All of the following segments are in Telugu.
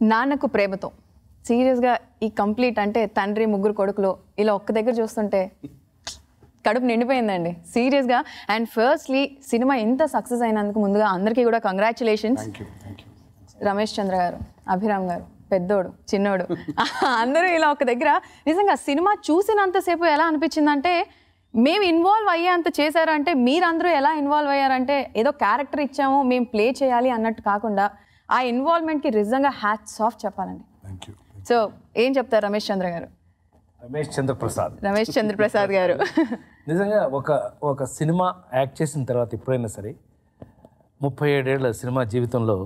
నాన్నకు ప్రేమతో సీరియస్గా ఈ కంప్లీట్ అంటే తండ్రి ముగ్గురు కొడుకులు ఇలా ఒక్క దగ్గర చూస్తుంటే కడుపు నిండిపోయిందండి సీరియస్గా. అండ్ ఫస్ట్లీ సినిమా ఇంత సక్సెస్ అయినందుకు ముందుగా అందరికీ కూడా కంగ్రాచులేషన్స్. రమేష్ చంద్ర గారు, అభిరామ్ గారు, పెద్దోడు చిన్నోడు అందరూ ఇలా ఒక దగ్గర. నిజంగా సినిమా చూసినంతసేపు ఎలా అనిపించిందంటే మేము ఇన్వాల్వ్ అయ్యేంత చేశారంటే మీరందరూ ఎలా ఇన్వాల్వ్ అయ్యారంటే ఏదో క్యారెక్టర్ ఇచ్చాము మేము ప్లే చేయాలి అన్నట్టు కాకుండా ఆ ఇన్వాల్వ్మెంట్కి నిజంగా హ్యాట్స్ ఆఫ్ చెప్పాలండి. సో ఏం చెప్తారు రమేష్ చంద్ర గారు? రమేష్ చంద్ర ప్రసాద్ గారు నిజంగా ఒక సినిమా యాక్ట్ చేసిన తర్వాత ఎప్పుడైనా సరే 37 ఏళ్ల సినిమా జీవితంలో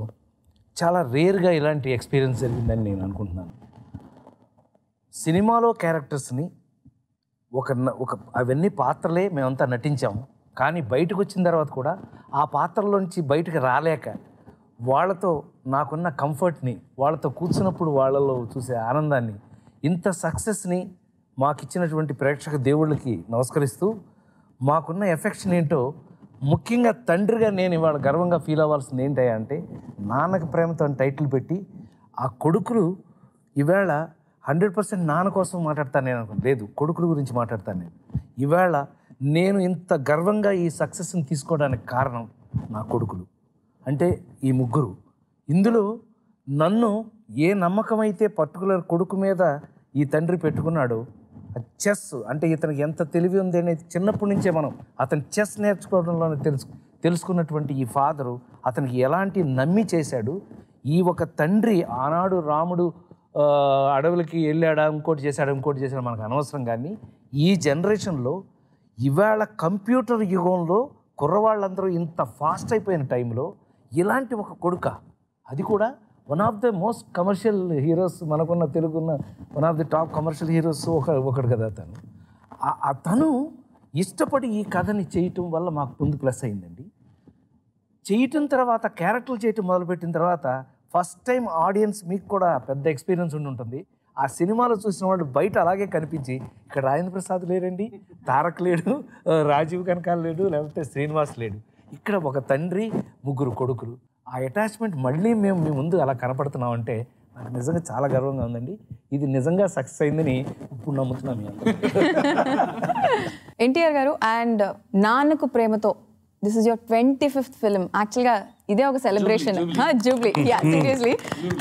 చాలా రేర్గా ఇలాంటి ఎక్స్పీరియన్స్ జరిగిందని నేను అనుకుంటున్నాను. సినిమాలో క్యారెక్టర్స్ని ఒక అవన్నీ పాత్రలే మేమంతా నటించాము, కానీ బయటకు వచ్చిన తర్వాత కూడా ఆ పాత్రలోంచి బయటకు రాలేక వాళ్ళతో నాకున్న కంఫర్ట్ని, వాళ్ళతో కూర్చున్నప్పుడు వాళ్ళలో చూసే ఆనందాన్ని, ఇంత సక్సెస్ని మాకిచ్చినటువంటి ప్రేక్షక దేవుళ్ళకి నమస్కరిస్తూ మాకున్న ఎఫెక్షన్ ఏంటో ముఖ్యంగా తండ్రిగా నేను ఇవాళ గర్వంగా ఫీల్ అవ్వాల్సింది ఏంటంటే అంటే నాన్నకు ప్రేమతో అని టైటిల్ పెట్టి ఆ కొడుకులు ఈవేళ 100% నాన్న కోసం మాట్లాడతాను నేను అనుకున్నాను. లేదు, కొడుకుల గురించి మాట్లాడతాను నేను. ఈవేళ నేను ఇంత గర్వంగా ఈ సక్సెస్ని తీసుకోవడానికి కారణం నా కొడుకులు అంటే ఈ ముగ్గురు. ఇందులో నన్ను ఏ నమ్మకం అయితే పర్టికులర్ కొడుకు మీద ఈ తండ్రి పెట్టుకున్నాడో చెస్ అంటే ఇతనికి ఎంత తెలివి ఉంది అనేది చిన్నప్పటి నుంచే మనం అతను చెస్ నేర్చుకోవడంలోనే తెలుసుకున్నటువంటి ఈ ఫాదరు అతనికి ఎలాంటి నమ్మి చేశాడు. ఈ ఒక తండ్రి ఆనాడు రాముడు అడవులకి వెళ్ళాడా, ఇంకోటి చేశాడు మనకు అనవసరం. కానీ ఈ జనరేషన్లో ఇవాళ కంప్యూటర్ యుగంలో కుర్రవాళ్ళందరూ ఇంత ఫాస్ట్ అయిపోయిన టైంలో ఇలాంటి ఒక కొడుక, అది కూడా one of the most commercial heroes మనకున్న తెలుగున్న one of the top commercial heroes ఒకడు కదా తను ఇష్టపడి ఈ కథని చేయటం వల్ల మాకు ముందు ప్లస్ అయిందండి. చేయటం తర్వాత క్యారెక్టర్లు చేయటం మొదలుపెట్టిన తర్వాత ఫస్ట్ టైం ఆడియన్స్, మీకు కూడా పెద్ద ఎక్స్పీరియన్స్ ఉంటుంది, ఆ సినిమాలో చూసిన వాళ్ళు బయట అలాగే కనిపించి ఇక్కడ రాజేంద్ర ప్రసాద్ లేరండి, తారక్ లేడు, రాజీవ్ కనకాల లేడు, లేకపోతే శ్రీనివాస్ లేడు, ఇక్కడ ఒక తండ్రి ముగ్గురు కొడుకులు. ఆ అటాచ్మెంట్ మళ్ళీ మేము మీ ముందు అలా కనపడుతున్నామంటే నాకు నిజంగా చాలా గర్వంగా ఉందండి. ఇది నిజంగా సక్సెస్ అయిందని ఇప్పుడు నమ్ముతున్నాం మేము. ఎన్టీఆర్ గారు and Nannaku Prematho this is your 25th film. యాక్చువల్గా ఇదే ఒక సెలబ్రేషన్, జూబ్లీ. సీరియస్లీ.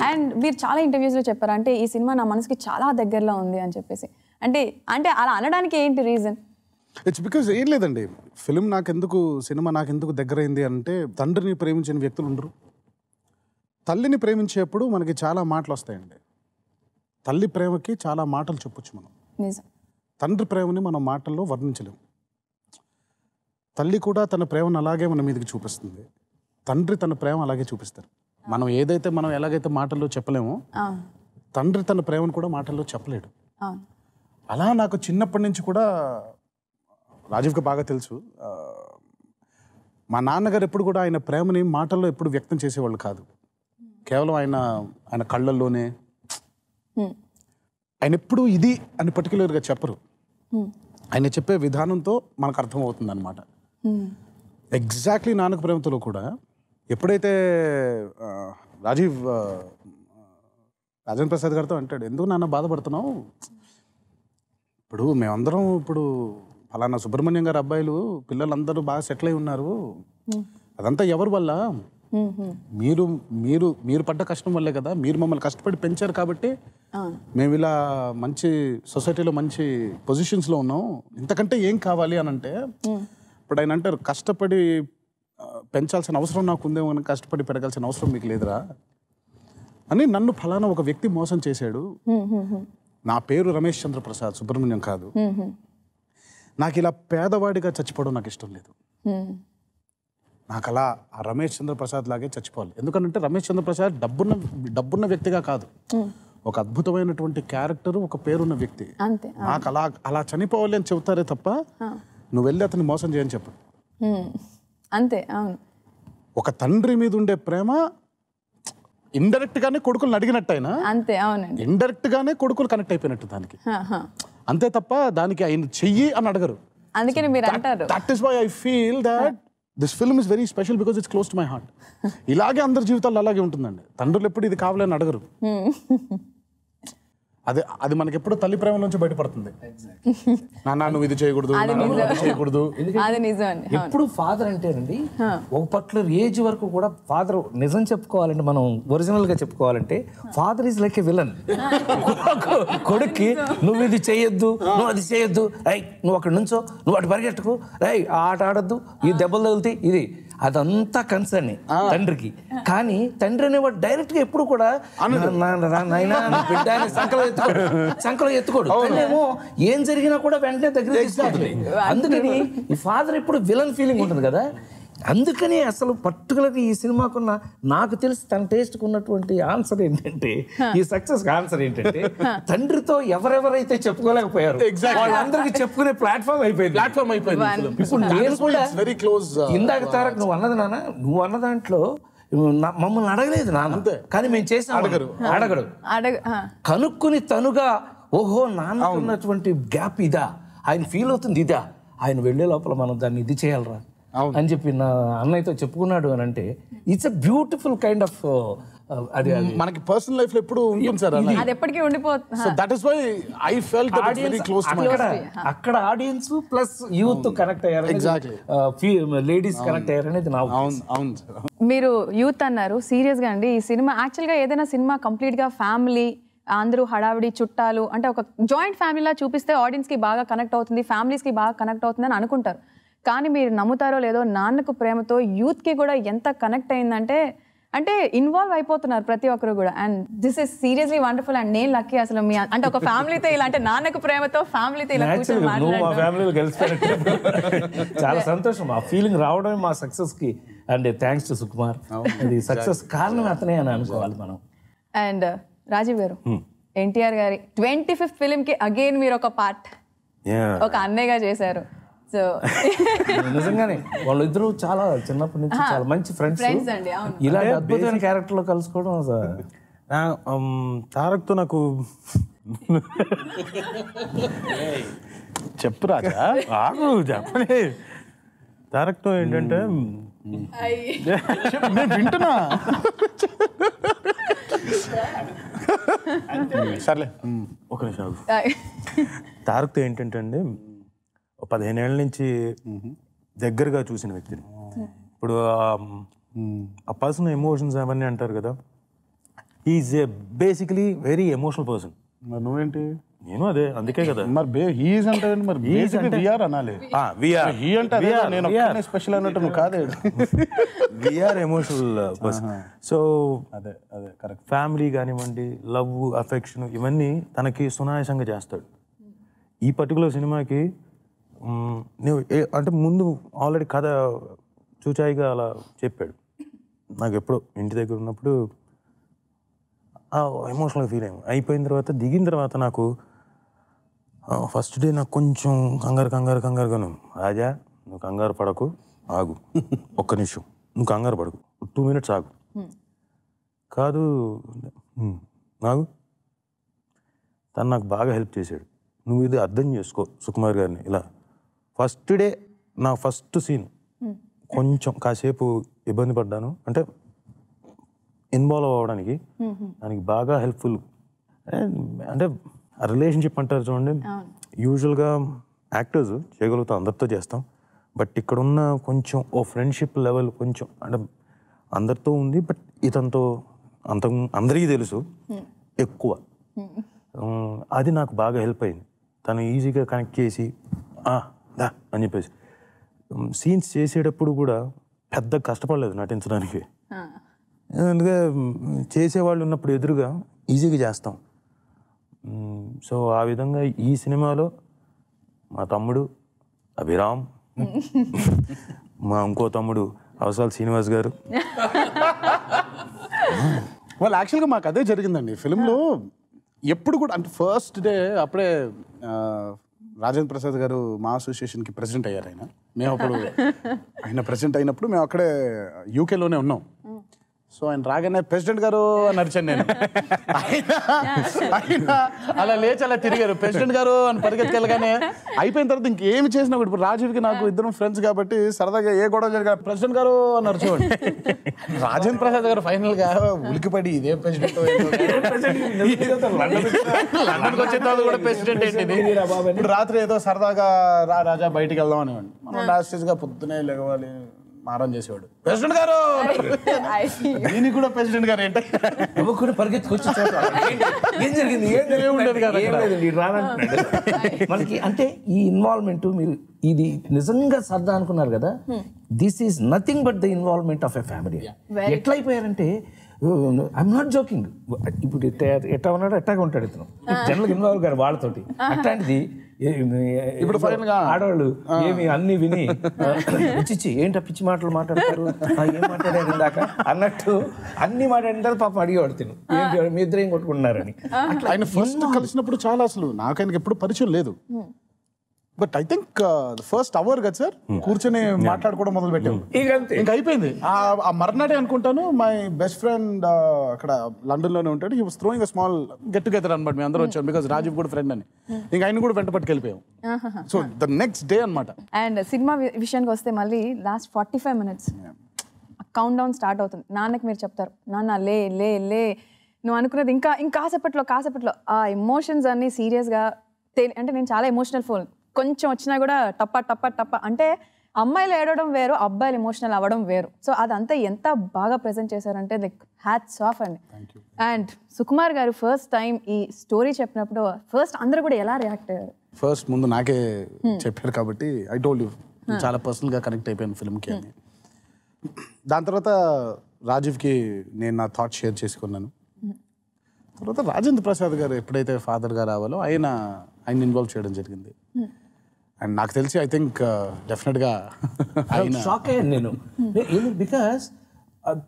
అండ్ మీరు చాలా ఇంటర్వ్యూస్లో చెప్పారు అంటే ఈ సినిమా నా మనసుకి చాలా దగ్గరలో ఉంది అని చెప్పేసి. అంటే అలా అనడానికి ఏంటి రీజన్? ఇట్స్ బికాజ్ ఏం లేదండి, సినిమా నాకెందుకు దగ్గరైంది అంటే తండ్రిని ప్రేమించిన వ్యక్తులు ఉండరు. తల్లిని ప్రేమించేప్పుడు మనకి చాలా మాటలు వస్తాయండి. తల్లి ప్రేమకి చాలా మాటలు చెప్పొచ్చు మనం. నిజం. తండ్రి ప్రేమని మనం మాటల్లో వర్ణించలేము. తల్లి కూడా తన ప్రేమను అలాగే మన మీదకి చూపిస్తుంది, తండ్రి తన ప్రేమ అలాగే చూపిస్తారు. మనం ఎలాగైతే మాటల్లో చెప్పలేమో తండ్రి తన ప్రేమను కూడా మాటల్లో చెప్పలేడు. అలా నాకు చిన్నప్పటి నుంచి కూడా రాజీవ్కి బాగా తెలుసు, మా నాన్నగారు ఎప్పుడు కూడా ఆయన ప్రేమని మాటల్లో ఎప్పుడు వ్యక్తం చేసేవాళ్ళు కాదు. కేవలం ఆయన కళ్ళల్లోనే, ఆయన ఎప్పుడు ఇది అని పర్టికులర్గా చెప్పరు. ఆయన చెప్పే విధానంతో మనకు అర్థమవుతుంది అనమాట. ఎగ్జాక్ట్లీ నాన్నకు ప్రేమతో కూడా ఎప్పుడైతే రాజేంద్ర ప్రసాద్ గారితో అంటాడు, ఎందుకు నాన్న బాధపడుతున్నావు, మేమందరం ఫలానా సుబ్రహ్మణ్యం గారు అబ్బాయిలు పిల్లలందరూ బాగా సెటిల్ అయి ఉన్నారు, అదంతా ఎవరి వల్ల, మీరు పడ్డ కష్టం వల్లే కదా, మీరు మమ్మల్ని కష్టపడి పెంచారు కాబట్టి మేము ఇలా మంచి సొసైటీలో మంచి పొజిషన్స్లో ఉన్నాం, ఇంతకంటే ఏం కావాలి అని అంటే, ఇప్పుడు ఆయన అంటారు కష్టపడి పెంచాల్సిన అవసరం నాకు ఉందేమో, కష్టపడి పెరగాల్సిన అవసరం మీకు లేదురా అని నన్ను ఫలానా ఒక వ్యక్తి మోసం చేశాడు. నా పేరు రమేష్ చంద్ర ప్రసాద్, సుబ్రహ్మణ్యం కాదు. నాకు ఇలా పేదవాడిగా చచ్చిపోవడం నాకు ఇష్టం లేదు. నాకు అలా ఆ రమేష్ చంద్ర ప్రసాద్ లాగే చచ్చిపోవాలి. ఎందుకంటే రమేష్ చంద్ర ప్రసాద్ డబ్బున్న వ్యక్తిగా కాదు, ఒక అద్భుతమైనటువంటి క్యారెక్టర్, ఒక పేరున్న వ్యక్తి. నాకు అలా చనిపోవాలి అని చెబుతారే తప్ప నువ్వు వెళ్ళి అతన్ని మోసం చేయని చెప్పు. అంతే. ఒక తండ్రి మీద ఉండే ప్రేమ ఇండైరెక్ట్ గానే కొడుకులు అడిగినట్టయినా, అంతే. అవునండి, ఇండైరెక్ట్ గానే కొడుకులు కనెక్ట్ అయిపోయినట్టు దానికి, అంతే తప్ప దానికి ఆయన చెయ్యి అని అడగరు. అందుకని మీరు అంటారు. That is why I feel that this film is very special because it's close to my heart. ఇలాగే అందరి జీవితాల్లో అలాగే ఉంటుందండి. తండ్రులు ఎప్పుడు ఇది కావాలని అడగరు. అది మనకి ఎప్పుడు తల్లి ప్రేమ నుంచి బయటపడుతుంది. నాన్న నువ్వు ఇది చేయకూడదు, చేయకూడదు. ఎప్పుడు ఫాదర్ అంటేనండి ఒక పర్టికులర్ ఏజ్ వరకు కూడా ఫాదర్, నిజం చెప్పుకోవాలంటే మనం ఒరిజినల్ గా చెప్పుకోవాలంటే father is like A villain. కొడుక్కి నువ్వు ఇది చేయొద్దు, నువ్వు అది చేయొద్దు, నువ్వు అక్కడ నుంచో, నువ్వు అటు పరిగెట్టుకు, ఆ ఆట ఆడొద్దు, ఈ దెబ్బలు తగులుతాయి, ఇది అదంతా కన్సర్న్ తండ్రికి. కానీ తండ్రి అనేవాడు డైరెక్ట్ గా ఎప్పుడు కూడా సంకలో ఎత్తుకోడు. ఏమో ఏం జరిగినా కూడా వెంటనే దగ్గర తీసుకుంటుంది. అందుకని ఈ ఫాదర్ ఎప్పుడు విలన్ ఫీలింగ్ ఉంటుంది కదా. అందుకని అసలు పర్టికులర్గా ఈ సినిమాకున్న నాకు తెలిసి తన టేస్ట్కి ఉన్నటువంటి ఆన్సర్ ఏంటంటే, ఈ సక్సెస్ ఆన్సర్ ఏంటంటే, తండ్రితో ఎవరెవరైతే చెప్పుకోలేకపోయారు వాళ్ళందరికీ చెప్పుకునే ప్లాట్ఫామ్ అయిపోయింది. ఇప్పుడు నేను కూడా ఇందాక తారక్ నువ్వు అన్నది నాన్న, నువ్వు అన్న దాంట్లో మమ్మల్ని అడగలేదు నాన్న, కానీ మేము చేసాం. అడగడు కనుక్కుని తనుగా ఓహో నాన్న ఉన్నటువంటి గ్యాప్ ఇదా, ఆయన ఫీల్ అవుతుంది ఇదా, ఆయన వెళ్ళే లోపల మనం దాన్ని ఇది చేయాలరా అని చెప్పి నా అన్నయ్యతో చెప్పుకున్నాడు అని అంటే it's a beautiful kind of అది మనకి పర్సనల్ లైఫ్ లో ఎప్పుడు ఉంటుంది సార్, అది ఎప్పటికీ ఉండిపోతుంది. So that is why I felt that it's very close to my heart. అక్కడ ఆడియన్స్ ప్లస్ యూత్ కనెక్ట్ అయ్యారు, ఎగ్జాక్ట్లీ లేడీస్ కనెక్ట్ అయ్యారు అనేది నా. అవును. మీరు యూత్ అన్నారు, సీరియస్ గా అండి ఈ సినిమా యాక్చువల్ గా ఏదైనా సినిమా కంప్లీట్ గా ఫ్యామిలీ, అందరూ హడావిడి చుట్టాలు అంటే ఒక జాయింట్ ఫ్యామిలీలా చూపిస్తే ఆడియన్స్ కి బాగా కనెక్ట్ అవుతుంది, ఫ్యామిలీస్ కి బాగా కనెక్ట్ అవుతుంది అని అనుకుంటారు. కానీ మీరు నమ్ముతారో లేదో, నాన్నకు ప్రేమతో యూత్కి కూడా ఎంత కనెక్ట్ అయిందంటే అంటే ఇన్వాల్వ్ అయిపోతున్నారు ప్రతి ఒక్కరు కూడా. And this is seriously wonderful. And నేను లక్కీ అసలు మీ అంటే ఒక ఫ్యామిలీతో ఇలా అంటే నాన్నకు ప్రేమతో ఫ్యామిలీతో ఇలా కూర్చొని చాలా సంతోషం. ఆ ఫీలింగ్ రావడమే మా సక్సెస్ కి. అండ్ థ్యాంక్స్ టు సుకుమార్, అది సక్సెస్ కారణం అతనే అని అనుకోవాలి మనం. అండ్ రాజీవ్ గారు, ఎన్టీఆర్ గారి 25th ఫిలిం కి అగైన్ మీరు ఒక పార్ట్, ఒక అన్నయ్యగా చేశారు. సో నిజంగానే వాళ్ళిద్దరూ చాలా చిన్నప్పటి నుంచి చాలా మంచి ఫ్రెండ్స్ అండి. ఇలాంటి అద్భుతమైన క్యారెక్టర్ లో కలుసుకోవడం తారక్తో నాకు చెప్పు రాజా, ఆగు చెప్పలే. తారక్తో ఏంటంటే నేను వింటున్నా. సర్లే ఒక నిమిషం. తారక్తో ఏంటంటే అండి 15 ఏళ్ళ నుంచి దగ్గరగా చూసిన వ్యక్తిని. ఇప్పుడు ఆ పర్సన్ ఎమోషన్స్ అవన్నీ అంటారు కదా, is a basically very emotional person. మరి నువ్వేంటి? నేను అదే, అందుకే కదా మరి హీజ్ అంటే మరి వీఆర్ అనాలి. హీ అంటే నేను స్పెషల్ అన్నట్టు నువ్వు కాదే. We are emotional person. సో అదే కరెక్ట్. ఫ్యామిలీ కానివ్వండి, లవ్, అఫెక్షన్ ఇవన్నీ తనకి సునాయాసంగా చేస్తాడు. ఈ పర్టికులర్ సినిమాకి నువ్వు అంటే ముందు ఆల్రెడీ కథ చూచాయిగా అలా చెప్పాడు. నాకు ఎప్పుడో ఇంటి దగ్గర ఉన్నప్పుడు ఎమోషనల్గా ఫీల్ అయిపోయిన తర్వాత దిగిన తర్వాత నాకు ఫస్ట్ డే నాకు కొంచెం కంగారుగాను, రాజా నువ్వు కంగారు పడకు, ఆగు ఒక్క నిమిషం, నువ్వు కంగారు పడకు, 2 minutes ఆగు, కాదు ఆగు. తను నాకు బాగా హెల్ప్ చేశాడు. నువ్వు ఇది అర్థం చేసుకో సుకుమార్ గారిని. ఇలా ఫస్ట్ డే నా ఫస్ట్ సీన్ కొంచెం కాసేపు ఇబ్బంది పడ్డాను, అంటే ఇన్వాల్వ్ అవ్వడానికి. దానికి బాగా హెల్ప్ఫుల్. అంటే ఆ రిలేషన్షిప్ అంటారు చూడండి, యూజువల్గా యాక్టర్స్ చేయగలుగుతాం, అందరితో చేస్తాం. బట్ ఇక్కడ ఉన్న కొంచెం ఓ ఫ్రెండ్షిప్ లెవెల్ కొంచెం అంటే అందరితో ఉంది, బట్ ఇతనితో అందరికీ తెలుసు ఎక్కువ. అది నాకు బాగా హెల్ప్ అయింది. తను ఈజీగా కనెక్ట్ చేసి దా అని చెప్పేసి సీన్స్ చేసేటప్పుడు కూడా పెద్ద కష్టపడలేదు నటించడానికి. ఎందుకంటే చేసేవాళ్ళు ఉన్నప్పుడు ఎదురుగా ఈజీగా చేస్తాం. సో ఆ విధంగా ఈ సినిమాలో మా తమ్ముడు అభిరామ్, మా ఇంకో తమ్ముడు అవసరాల శ్రీనివాస్ గారు. వాళ్ళు యాక్చువల్గా మాకు అదే జరిగిందండి ఫిలింలో. ఎప్పుడు కూడా అంటే ఫస్ట్ డే అప్పుడే రాజేంద్ర ప్రసాద్ గారు మా అసోసియేషన్కి ప్రెసిడెంట్ అయ్యారు. ఆయన ప్రెసిడెంట్ అయినప్పుడు మేము అక్కడే యూకేలోనే ఉన్నాం. సో ఆయన రాగానే ప్రెసిడెంట్ గారు అని అరిచాను నేను. ఆయన అలా లేచి అలా తిరిగారు, ప్రెసిడెంట్ గారు అని పరిగెత్తుకెళ్ళగానే అయిపోయిన తర్వాత ఇంకేమి చేసినా కూడా, ఇప్పుడు రాజీవ్కి నాకు ఇద్దరం ఫ్రెండ్స్ కాబట్టి సరదాగా ఏ గొడవ జరిగా ప్రెసిడెంట్ గారు అని అరిచేవాడు. రాజేంద్ర ప్రసాద్ గారు ఫైనల్ గా ఉలికిపడి ఇదే ప్రెసిడెంట్, లండన్కి వచ్చిన తర్వాత కూడా ప్రెసిడెంట్ ఏంటిది. ఇప్పుడు రాత్రి ఏదో సరదాగా రాజా బయటికి వెళ్దాం అనేవాడు. మనం లాస్ట్ గా పొద్దునే లెగవాలి మారం చేసేవాడు, ప్రెసిడెంట్ గారు దీనికి కూడా ప్రెసిడెంట్ గారు ఏంటి కూడా పరిగెత్తుకొచ్చి ఏం జరిగింది ఉండేది కదా మనకి. అంటే ఈ ఇన్వాల్వ్మెంట్ మీరు ఇది నిజంగా సరదా అనుకున్నారు కదా, this is nothing but the involvement of a family. ఎట్లయిపోయారంటే ఐఎమ్ నాట్ జోకింగ్, ఇప్పుడు ఎట్లా ఉన్నాడో ఎట్టాగా ఉంటాడు ఇతను, జనరల్ ఇన్వాల్వ్ గారు వాళ్ళతోటి. అట్లాంటిది ఇప్పుడు ఫైనల్ గా ఆడవాళ్ళు ఏమి అన్ని విని పిచ్చి ఏంటో పిచ్చి మాటలు మాట్లాడతారు, ఏం మాట్లాడారు ఇందాక అన్నట్టు అన్ని మాట్లాడిన తర్వాత పాపం అడిగేవాడు తిను, ఏంటి మీ ఇద్దరు ఏం కొట్టుకుంటున్నారని. ఆయన ఫస్ట్ కలిసినప్పుడు చాలా అసలు నాకు ఆయనకి ఎప్పుడు పరిచయం లేదు. But I think first hour కదా సార్ కూర్చొని మాట్లాడుకోవడం మొదలు పెట్టాము, ఇంకా అయిపోయింది. ఆ మర్నాడే అనుకుంటాను మై బెస్ట్ ఫ్రెండ్ అక్కడ లండన్ లోనే ఉంటాడు, he was throwing a small get together అనమాట. మేము అందరూ వచ్చాం బికాస్ రాజీవ్ కూడా ఫ్రెండ్ అని, ఇంకా ఆయన కూడా వెంట పట్టుకెళ్ళిపోయాం. సో ద నెక్స్ట్ డే అనమాట. అండ్ సినిమా విషయానికి వస్తే మళ్ళీ last 45 minutes count down start అవుతుంది. నాన్నకి మీరు చెప్తారు, నాన్న లే లే లే నువ్వు అనుకున్నది ఇంకా కాసేపట్లో ఆ ఎమోషన్స్ అన్నీ సీరియస్గా అంటే నేను చాలా ఎమోషనల్ ఫోన్ కొంచెం వచ్చినా కూడా టప్ప అంటే అమ్మాయిలు ఏడవడం వేరు, అబ్బాయిలు ఎమోషనల్ అవ్వడం వేరు. సో అదంతా ఎంత బాగా ప్రెజెంట్ చేశారంటే లైక్ హ్యాట్స్ ఆఫ్ అండి. అండ్ సుకుమార్ గారు ఫస్ట్ టైం ఈ స్టోరీ చెప్పినప్పుడు ఫస్ట్ అందరూ కూడా ఎలా రియాక్ట్ అయ్యారు? ఫస్ట్ ముందు నాకే చెప్పారు కాబట్టి ఐ టోల్డ్ యూ చాలా పర్సనల్గా కనెక్ట్ అయిపోయాను ఫిల్మ్కి అని. దాని తర్వాత రాజీవ్కి నేను నా థాట్ షేర్ చేసుకున్నాను. తర్వాత రాజేంద్ర ప్రసాద్ గారు ఎప్పుడైతే ఫాదర్గా రావాలో ఆయన ఇన్వాల్వ్ చేయడం జరిగింది. అండ్ నాకు తెలిసి ఐ థింక్ డెఫినెట్గా షాక్ అయ్యాను నేను, బికాస్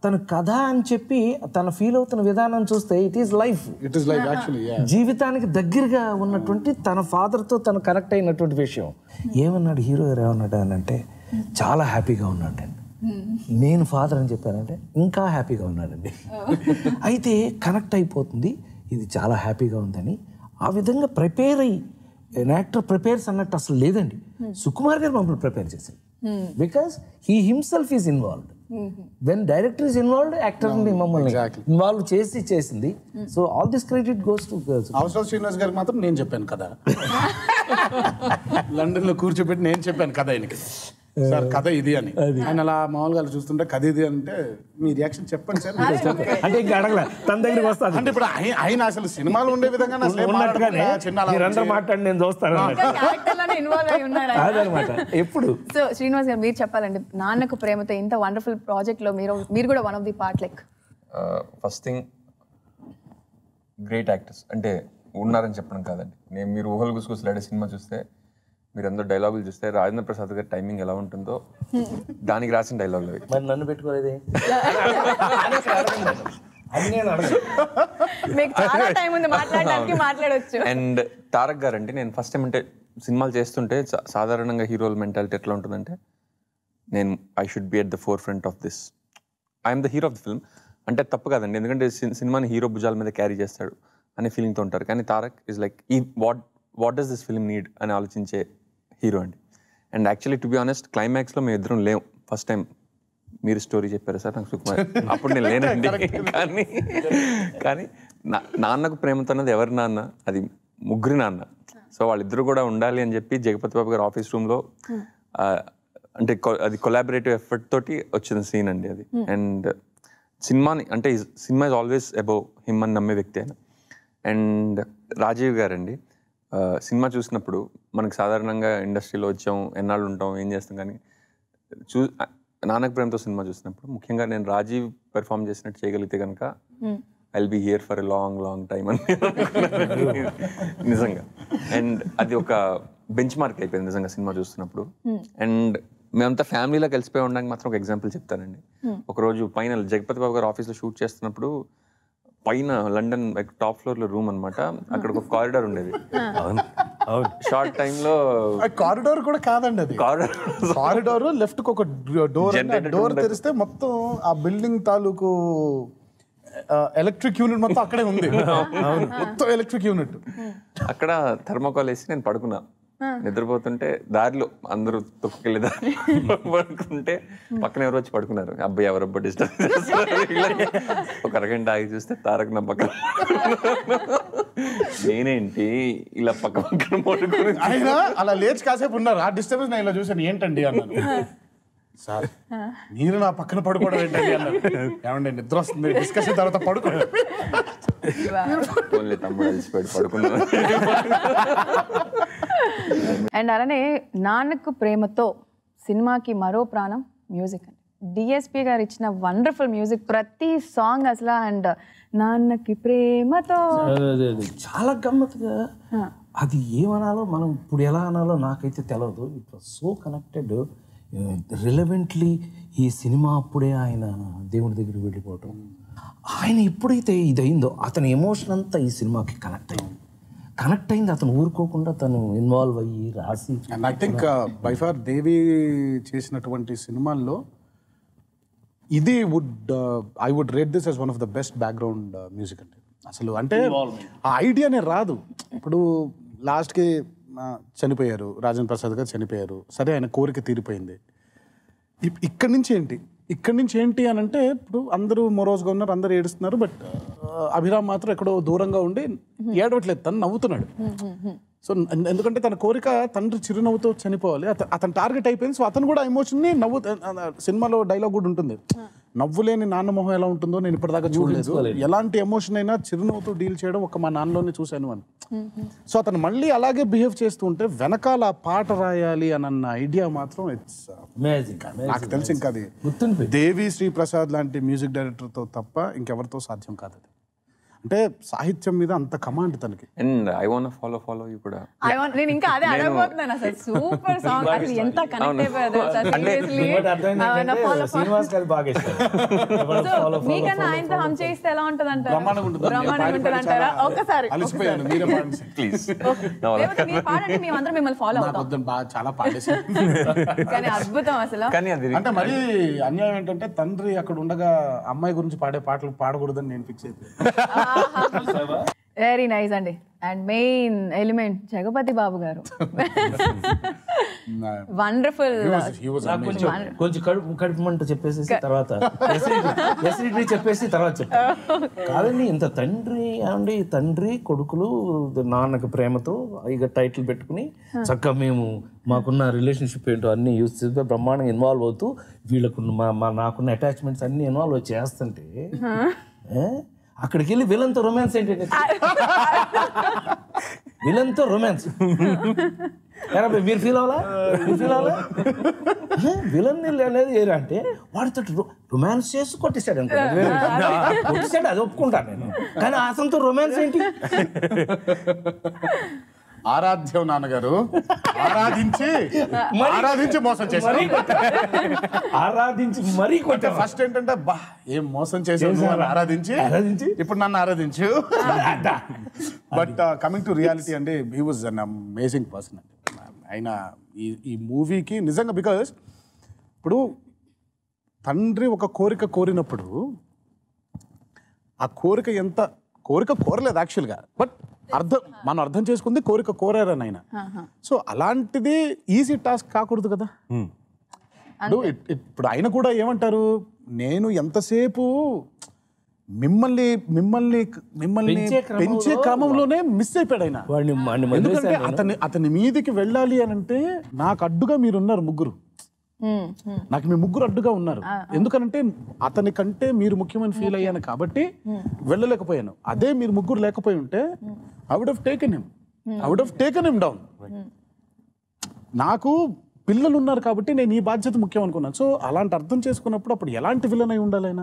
తన కథ అని చెప్పి తన ఫీల్ అవుతున్న విధానం చూస్తే ఇట్ ఈస్ లైఫ్ యాక్చువల్లీ జీవితానికి దగ్గరగా ఉన్నటువంటి తన ఫాదర్తో తను కనెక్ట్ అయినటువంటి విషయం. ఏమన్నాడు హీరో గారు, ఏమన్నాడు అని అంటే చాలా హ్యాపీగా ఉన్నాడు అండి. నేను ఫాదర్ అని చెప్పానంటే ఇంకా హ్యాపీగా ఉన్నాడండి. అయితే కనెక్ట్ అయిపోతుంది, ఇది చాలా హ్యాపీగా ఉందని. ఆ విధంగా ప్రిపేర్ అయ్యి యాక్టర్ ప్రిపేర్స్ అన్నట్టు అసలు లేదండి. సుకుమార్ గారు మమ్మల్ని ప్రిపేర్ చేశారు because he himself is involved. When director is involved, actor మమ్మల్ని ఇన్వాల్వ్ చేసింది. So all this credit goes to అవసరం శ్రీనివాస్ గారికి మాత్రం నేను చెప్పాను కదా, లండన్ లో కూర్చోబెట్టి నేను చెప్పాను కదా ఆయనకి, సార్ కథ ఇది అని. ఆయన అలా మామూలుగా చూస్తుంటే కథ ఇది అంటే మీ రియాక్షన్ చెప్పండి సార్ అంటే ఇంకా అడగలే తన దగ్గరికి వస్తాను అంటే ఇప్పుడు ఆయన అసలు సినిమాలు ఉండే విధంగా మాట్లాడి నేను చూస్తాను అదనమాట. ఎప్పుడు సో శ్రీనివాస్ గారు మీరు చెప్పాలండి, నాన్నకు ప్రేమతో ఇంత వండర్ఫుల్ ప్రాజెక్ట్ లో మీరు కూడా one of the part. Like first thing great actors అంటే ఉన్నారని చెప్పడం కాదండి. నేను మీరు ఊహలు గుసగుసలాడే సినిమా చూస్తే మీరు అందరూ డైలాగులు చూస్తే రాజేంద్ర ప్రసాద్ గారి టైమింగ్ ఎలా ఉంటుందో దానికి రాసిన డైలాగులు అవి. మరి నన్ను పెట్టుకోలేదే అండ్ తారక్ గారు అంటే నేను ఫస్ట్ టైం అంటే సినిమాలు చేస్తుంటే సాధారణంగా హీరోల మెంటాలిటీ ఎట్లా ఉంటుందంటే నేను I should be at the four front of this, I'm the hero of the film అంటే తప్పు కాదండి, ఎందుకంటే సినిమాని హీరో భుజాల మీద క్యారీ చేస్తాడు అనే ఫీలింగ్తో ఉంటారు. కానీ తారక్ ఈజ్ లైక్ ఈ what does this film need అని ఆలోచించే హీరో అండి. And actually to be honest క్లైమాక్స్లో మేము ఇద్దరం లేవు. ఫస్ట్ టైం మీరు స్టోరీ చెప్పారు సార్ నాకు సుకుమార్, అప్పుడు నేను లేనండి. కానీ నాన్నకు ప్రేమతో అన్నది ఎవరి నాన్న, అది ముగ్గురి నాన్న. సో వాళ్ళిద్దరూ కూడా ఉండాలి అని చెప్పి జగపతి బాబు గారు ఆఫీస్ రూమ్లో అంటే అది కొలాబరేటివ్ ఎఫర్ట్ తోటి వచ్చిన సీన్ అండి అది. అండ్ సినిమాని అంటే cinema is always above him అని నమ్మే వ్యక్తి ఆయన. అండ్ రాజీవ్ గారు అండి సినిమా చూసినప్పుడు మనకు సాధారణంగా ఇండస్ట్రీలో వచ్చాం, ఎన్నాళ్ళు ఉంటాం, ఏం చేస్తాం, కానీ నాన్నకు ప్రేమతో సినిమా చూసినప్పుడు ముఖ్యంగా నేను రాజీవ్ పెర్ఫామ్ చేసినట్టు చేయగలిగితే కనుక I will be here for a long time అని నిజంగా. అండ్ అది ఒక బెంచ్ మార్క్ అయిపోయింది నిజంగా సినిమా చూస్తున్నప్పుడు. అండ్ మేమంతా ఫ్యామిలీలో కలిసిపోయి ఉండడానికి మాత్రం ఒక ఎగ్జాంపుల్ చెప్తానండి. ఒకరోజు పైన జగపతి బాబు గారు ఆఫీస్లో షూట్ చేస్తున్నప్పుడు పైన లండన్ టాప్ ఫ్లోర్లో రూమ్ అనమాట, అక్కడ ఒక కారిడార్ ఉండేది. షార్ట్ టైంలో కారిడోర్ కూడా కాదండి అది. కారిడోర్ లెఫ్ట్ కి ఒక డోర్ తెరిస్తే మొత్తం ఆ బిల్డింగ్ తాలూకు ఎలక్ట్రిక్ యూనిట్ మొత్తం అక్కడే ఉంది. మొత్తం ఎలక్ట్రిక్ యూనిట్. అక్కడ థర్మోకాల్ వేసి నేను పడుకున్నా. నిద్రపోతుంటే దారిలో అందరూ తొక్కుకెళ్ళి దారి పడుకుంటే పక్కన ఎవరు వచ్చి పడుకున్నారు. అబ్బాయి ఎవరబ్బా డిస్టర్బ్ చేస్తున్నారు. ఒక అరగంట ఆగి చూస్తే తారక్ నా పక్కన. నేనేంటి ఇలా పక్కన పడుకుని ఆయన అలా లేచి కాసేపు ఉన్నారు. ఆ డిస్టర్బెన్స్ నేను ఇలా చూసాను. ఏంటండి అన్నాను. సార్ మీరు నా పక్కన పడుకోవడం ఏంటండి అన్నారు. ఏమండి నిద్ర వస్తుంది, డిస్కషన్ తర్వాత పడుకోండి. తమ్ముడు అలసిపోయి పడుకున్నాను. అండ్ అలానే నాన్నకు ప్రేమతో సినిమాకి మరో ప్రాణం మ్యూజిక్ అండి. డిఎస్పి గారు ఇచ్చిన వండర్ఫుల్ మ్యూజిక్, ప్రతి సాంగ్ అసలు. అండ్ నాన్నకి ప్రేమతో చాలా గమ్మత్తుగా అది ఏమనాలో మనం ఇప్పుడు ఎలా అనాలో నాకైతే తెలియదు. It was so connected relevantly. ఈ సినిమా అప్పుడే ఆయన దేవుడి దగ్గరికి వెళ్ళిపోవటం, ఆయన ఎప్పుడైతే ఇదైందో అతని ఎమోషన్ అంతా ఈ సినిమాకి కనెక్ట్ అయింది. అతను ఊరుకోకుండా తను ఇన్వాల్వ్ అయ్యి రాసి. And I think by far Devi చేసినటువంటి సినిమాల్లో ఇది I would rate this as one of the best background music అండి. అసలు అంటే ఆ ఐడియానే రాదు. ఇప్పుడు లాస్ట్కి చనిపోయారు, రాజేంద్ర ప్రసాద్ గారు చనిపోయారు. సరే, ఆయన కోరిక తీరిపోయింది. ఇక్కడి నుంచి ఏంటి అని అంటే, ఇప్పుడు అందరూ మొరోజ్గా ఉన్నారు, అందరూ ఏడుస్తున్నారు. బట్ అభిరామ్ మాత్రం ఎక్కడో దూరంగా ఉండి ఏడవట్లేదు, తను నవ్వుతున్నాడు. సో ఎందుకంటే తన కోరిక తండ్రి చిరునవ్వుతో చనిపోవాలి, అతను టార్గెట్ అయిపోయింది. సో అతను కూడా ఎమోషన్ని సినిమాలో డైలాగ్ కూడా ఉంటుంది, నవ్వులేని నాన్న మొహం ఎలా ఉంటుందో నేను ఇప్పటిదాకా చూడలేదు, ఎలాంటి ఎమోషన్ అయినా చిరునవ్వుతో డీల్ చేయడం ఒక మా నాన్నలోనే చూశాను అని. సో అతను మళ్ళీ అలాగే బిహేవ్ చేస్తూ ఉంటే వెనకాల పాట రాయాలి అన్న ఐడియా మాత్రం ఇట్స్ నాకు తెలిసి ఇంకా అది దేవి శ్రీ ప్రసాద్ లాంటి మ్యూజిక్ డైరెక్టర్తో తప్ప ఇంకెవరితో సాధ్యం కాదు. అది అంటే సాహిత్యం మీద అంత కమాండ్ తనకి. And I want follow you కూడా. నేను ఇంకా అదే అడగబోతున్నాను. అసలు సూపర్ సాంగ్, అది ఎంత కనెక్ట్ అయిపోయారు మీకన్నా ఆయనతో హమ్ చేస్తే ఎలా ఉంటుంది అంటారా? బ్రహ్మాండంగా ఉంటుంది అంటారా? ఒక్కసారి మీరు పాడండి, మేమందరం మిమ్మల్ని ఫాలో అవుతాం. చాలా పాడేసాను కానీ అద్భుతం అసలు. అంటే మరి అన్యాయం ఏంటంటే తండ్రి అక్కడ ఉండగా అమ్మాయి గురించి పాడే పాటలు పాడకూడదని నేను ఫిక్స్ అయిపోయాను. వెరీ నైస్ అండి. అండ్ మెయిన్ ఎలిమెంట్ జగపతి బాబు గారు, వండర్ఫుల్. కొంచెం కడుపు మంట చెప్పేసి తర్వాత ఎసిడిటీ చెప్పేసి తర్వాత చెప్పాను. కాదండి, ఇంత తండ్రి కొడుకులు నాన్నకి ప్రేమతో ఇక టైటిల్ పెట్టుకుని చక్కగా మేము మాకున్న రిలేషన్షిప్ ఏంటో అన్ని యూజ్ చేసి బ్రహ్మాండంగా ఇన్వాల్వ్ అవుతూ వీళ్ళకు నాకున్న అటాచ్మెంట్స్ అన్ని ఇన్వాల్వ్ చేస్తుంటే అక్కడికి వెళ్ళి విలన్తో రొమాన్స్ ఏంటంటే, విలన్తో రొమాన్స్ మీరు ఫీల్ అవ్వాలా? విలన్ అనేది ఏరా అంటే వాడితో రొమాన్స్ చేసి కొట్టేశాడు అనుకో, కొట్టేశాడు, అది ఒప్పుకుంటాను నేను. కానీ అతనితో రొమాన్స్ ఏంటి? ఆరాధ్యం నాన్నగారు ఆరాధించి మోసం చేశారు. ఆరాధించి మరీ కొట్టారు. ఫస్ట్ ఏంటంటే బా ఏం మోసం చేశాను ఆరాధించి ఇప్పుడు నన్ను ఆరాధించు. బట్ కమింగ్ టు రియాలిటీ అండి, he was an amazing person అండి. ఆయన ఈ మూవీకి నిజంగా, బికాజ్ ఇప్పుడు తండ్రి ఒక కోరిక కోరినప్పుడు ఆ కోరిక కోరలేదు యాక్చువల్గా, బట్ మనం అర్థం చేసుకుంది కోరిక కోరారని ఆయన. సో అలాంటిది ఈజీ టాస్క్ కాకూడదు కదా. ఇప్పుడు ఆయన కూడా ఏమంటారు, నేను ఎంతసేపు మిమ్మల్ని పెంచే క్రమంలోనే మిస్ అయిపోయాడు ఆయన. ఎందుకంటే అతని మీదికి వెళ్ళాలి అని అంటే నాకు అడ్డుగా మీరున్నారు ముగ్గురు, నాకు మీ ముగ్గురు అడ్డుగా ఉన్నారు. ఎందుకనంటే అతని కంటే మీరు ముఖ్యమైన ఫీల్ అయ్యాను కాబట్టి వెళ్ళలేకపోయాను. అదే మీరు ముగ్గురు లేకపోయి ఉంటే I would have taken him down. నాకు పిల్లలు ఉన్నారు కాబట్టి నేను ఈ బాధ్యత ముఖ్యం అనుకున్నాను. సో అలాంటి అర్థం చేసుకున్నప్పుడు అప్పుడు ఎలాంటి విలన్ అయి ఉండాలి ఆయన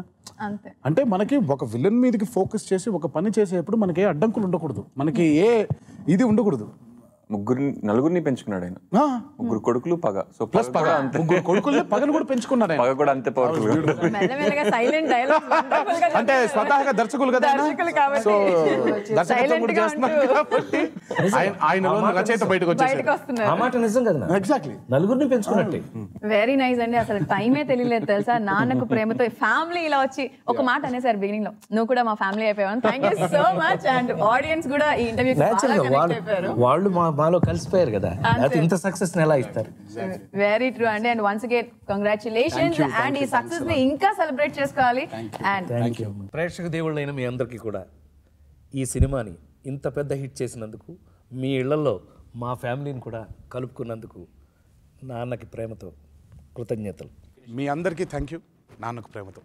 అంటే, మనకి ఒక విలన్ మీదకి ఫోకస్ చేసి ఒక పని చేసేటప్పుడు మనకి ఏ అడ్డంకులు ఉండకూడదు, మనకి ఏ ఇది ఉండకూడదు. నలుగురిని పెంచుకున్నాడు ఆయన. ఆ, 3 కొడుకులు పగ. సో ప్లస్ పగ, ముగ్గురు కొడుకుల్ని పగలు కూడా పెంచుకున్నాడు ఆయన. పగ కూడా అంతే పవర్ఫుల్. మెల్లమెల్లగా సైలెంట్ డైలాగ్ అంటే స్వతహాగా దర్శకులు కదా ఆయన. దర్శకులు కాబట్టి. సో దర్శకత్వం Silent కూడా గా చేస్తున్నారు ఉంటూ. కాబట్టి ఆయనలో రచయిత బయటకు వచ్చేసాడు. బయటకు ఆ వస్తున్నారు. మాట నిజం కదా ఎగ్జాక్ట్లీ. నలుగురిని పెంచుకున్నట్టే. వెరీ నైస్ అండి. అసలు టైమే తెలియలేదు తెలుసా, నాన్నకు ప్రేమతో ఫ్యామిలీ ఇలా వచ్చి ఒక మాట అనేసారు బిగినింగ్ లో, నువ్వు కూడా మా ఫ్యామిలీ అయిపోయావు. Thank you so much. And audience కూడా ఈ ఇంటర్వ్యూ అయిపోయారు. వాళ్ళు మాలో కలిసిపోయారు కదా, అది ఇంత సక్సెస్ ఎలా ఇస్తారు? వెరీ ట్రూ అండి. And once again congratulations. And ఈ సక్సెస్ ని ఇంకా సెలబ్రేట్ చేసుకోవాలి. And thank you. ప్రేక్షక దేవుళ్ళైన మీ అందరికీ కూడా ఈ సినిమాని ఇంత పెద్ద హిట్ చేసినందుకు, మీ ఇళ్లలో మా ఫ్యామిలీని కూడా కలుపుకున్నందుకు నాన్నకి ప్రేమతో కృతజ్ఞతలు. మీ అందరికీ థ్యాంక్ యూ. నాన్నకు ప్రేమతో.